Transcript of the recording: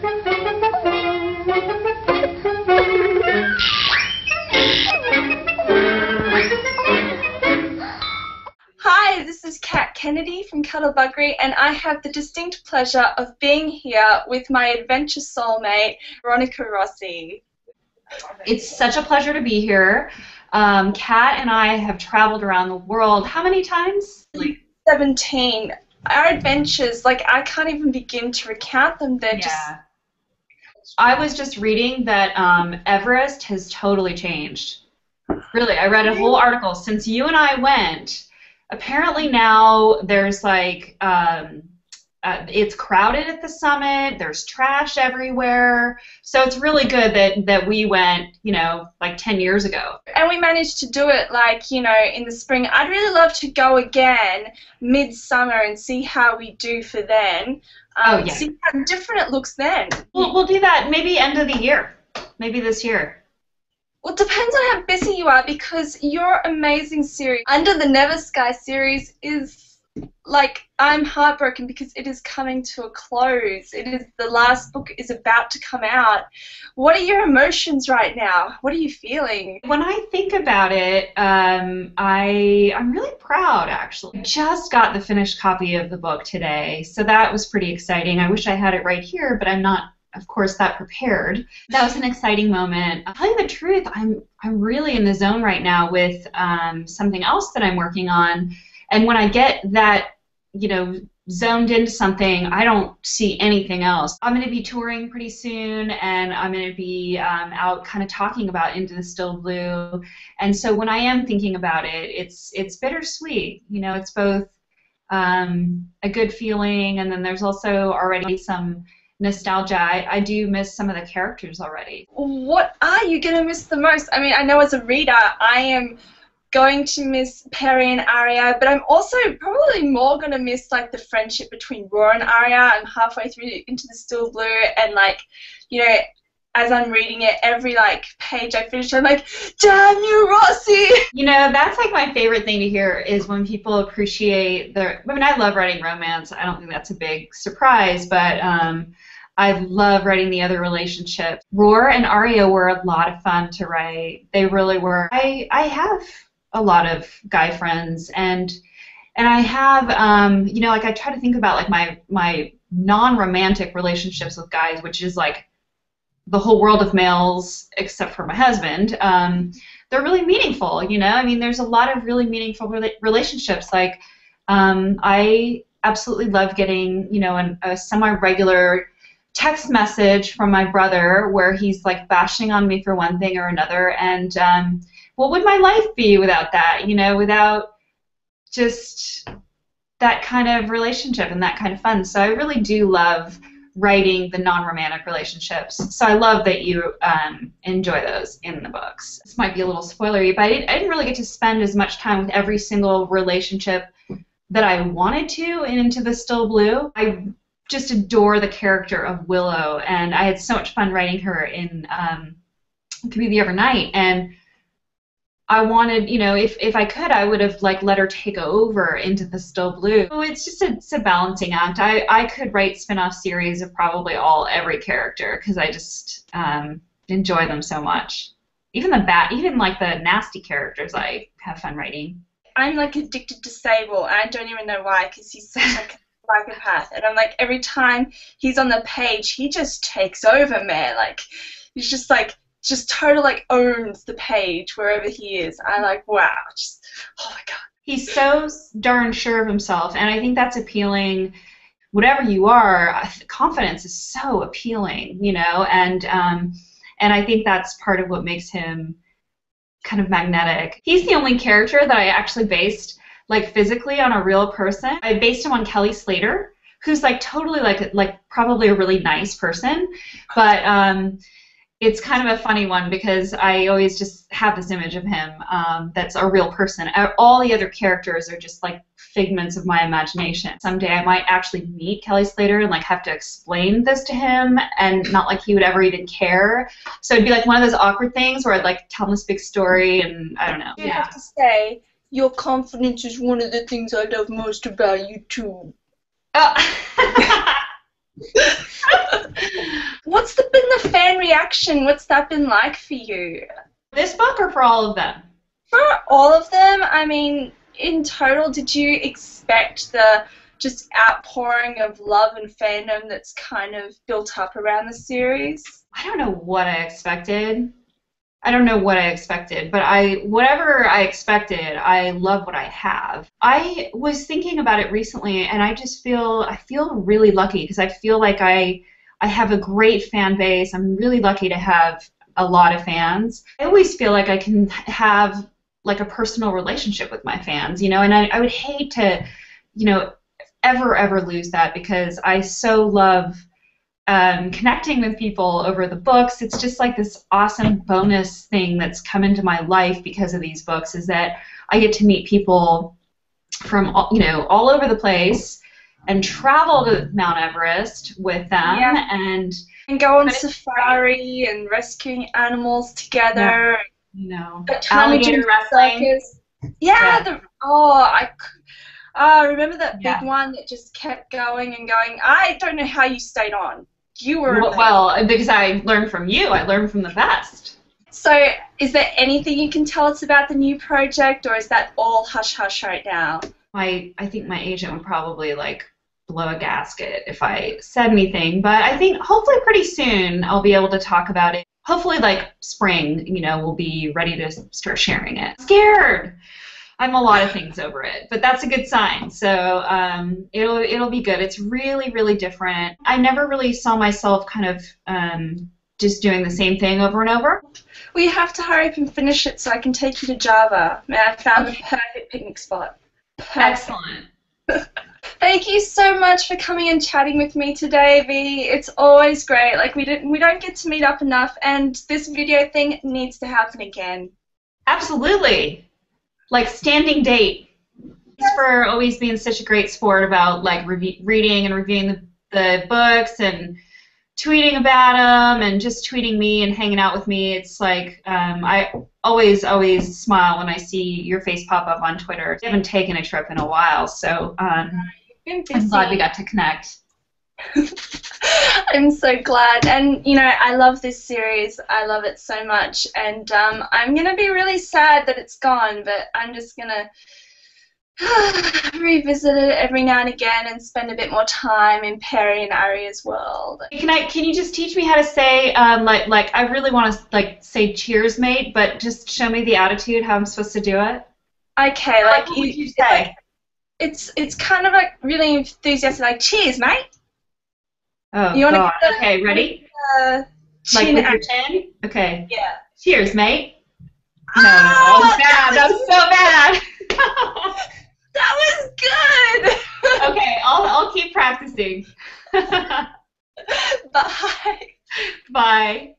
Hi, this is Kennedy from Cuddlebuggery, and I have the distinct pleasure of being here with my adventure soulmate, Veronica Rossi. It's such a pleasure to be here. Kat and I have traveled around the world. How many times? 17. Our adventures, like, I can't even begin to recount them. They're just... I was just reading that Everest has totally changed. Really, I read a whole article. Since you and I went, apparently now there's like, it's crowded at the summit, there's trash everywhere, so it's really good that we went, you know, like 10 years ago. And we managed to do it, like, you know, in the spring. I'd really love to go again midsummer and see how we do for then. See how different it looks then. We'll do that maybe end of the year, maybe this year. Well, it depends on how busy you are, because your amazing series, Under the Never Sky series, is, like, I'm heartbroken because it is coming to a close. The last book is about to come out. What are your emotions right now? What are you feeling? When I think about it, I'm really proud, actually. I just got the finished copy of the book today, so that was pretty exciting. I wish I had it right here, but I'm not, of course, that prepared. That was an exciting moment. I'll tell you the truth, I'm really in the zone right now with something else that I'm working on. And when I get that, you know, zoned into something, I don't see anything else. I'm going to be touring pretty soon, and I'm going to be out kind of talking about Into the Still Blue. And so when I am thinking about it, it's bittersweet. You know, it's both a good feeling, and then there's also already some nostalgia. I do miss some of the characters already. What are you going to miss the most? I mean, I know as a reader, I am going to miss Perry and Arya, but I'm also probably more going to miss, like, the friendship between Roar and Arya. I'm halfway through Into the Still Blue, and, like, you know, as I'm reading it, every, like, page I finish, I'm like, damn you, Rossi! You know, that's, like, my favorite thing to hear is when people appreciate I mean, I love writing romance. I don't think that's a big surprise, but I love writing the other relationships. Roar and Arya were a lot of fun to write. They really were. I have a lot of guy friends, and I have, you know, like, I try to think about, like, my non-romantic relationships with guys, which is, like, the whole world of males except for my husband. They're really meaningful, you know? I mean, there's a lot of really meaningful relationships. Like, I absolutely love getting, you know, a semi-regular text message from my brother where he's, like, bashing on me for one thing or another, and what would my life be without that, you know, without just that kind of relationship and that kind of fun. So I really do love writing the non-romantic relationships. So I love that you enjoy those in the books. This might be a little spoilery, but I didn't really get to spend as much time with every single relationship that I wanted to in Into the Still Blue. I just adore the character of Willow, and I had so much fun writing her in Could Be the Other Night, and I wanted, you know, if I could, I would have, like, let her take over Into the Still Blue. So it's just a balancing act. I could write spin-off series of probably every character, because I just enjoy them so much. Even like the nasty characters, I have fun writing. I'm, like, addicted to Sable, and I don't even know why, because he's such, like, a psychopath. And I'm like, every time he's on the page, he just takes over, man. Like, he's just, like, total, like, owns the page wherever he is. I'm like, wow, just, oh my god. He's so darn sure of himself, and I think that's appealing. Whatever you are, confidence is so appealing, you know, and I think that's part of what makes him kind of magnetic. He's the only character that I actually based, like, physically on a real person. I based him on Kelly Slater, who's, like, totally, like probably a really nice person, but it's kind of a funny one because I always just have this image of him that's a real person. All the other characters are just, like, figments of my imagination. Someday I might actually meet Kelly Slater and, like, have to explain this to him, and not like he would ever even care. So it'd be, like, one of those awkward things where I'd, like, tell him this big story, and I don't know. You have to say, your confidence is one of the things I love most about you, too. reaction, what's that been like for you? This book or for all of them? For all of them, I mean, in total, did you expect the just outpouring of love and fandom that's kind of built up around the series? I don't know what I expected. But whatever I expected, I love what I have. I was thinking about it recently, and I feel really lucky because I feel like I have a great fan base. I'm really lucky to have a lot of fans. I always feel like I can have like a personal relationship with my fans, and I would hate to, ever lose that because I so love connecting with people over the books. It's just like this awesome bonus thing that's come into my life because of these books is that I get to meet people from all over the place and travel to Mount Everest with them and go on safari and rescuing animals together. Alligator wrestling. I remember that big one that just kept going and going. I don't know how you stayed on. You were well, because I learned from you. I learned from the best. So, is there anything you can tell us about the new project, or is that all hush-hush right now? I think my agent would probably, blow a gasket if I said anything, but I think hopefully pretty soon I'll be able to talk about it. Hopefully, spring, we'll be ready to start sharing it. I'm scared! I'm a lot of things over it, but that's a good sign. So it'll be good. It's really, really different. I never really saw myself kind of just doing the same thing over and over. Well, you have to hurry up and finish it so I can take you to Java. Man, I found the perfect picnic spot. Perfect. Excellent. Thank you so much for coming and chatting with me today, V. It's always great. We don't get to meet up enough, and this video thing needs to happen again. Absolutely. Standing date. Thanks for always being such a great sport about reading and reviewing the books and tweeting about them and just tweeting me and hanging out with me. It's I always smile when I see your face pop up on Twitter. I haven't taken a trip in a while, so I'm glad we got to connect. I'm so glad, and I love this series. I love it so much, and I'm gonna be really sad that it's gone, but I'm just gonna revisit it every now and again and spend a bit more time in Perry and Arya's world. Can you just teach me how to say I really want to say cheers, mate, but just show me the attitude how I'm supposed to do it? Okay, what would you say? It's kind of really enthusiastic, cheers, mate. Oh, you God. Okay, ready? With your chin? Okay. Yeah. Cheers, mate. No, that was bad. That was so bad. That was good. Okay, I'll keep practicing. Bye. Bye.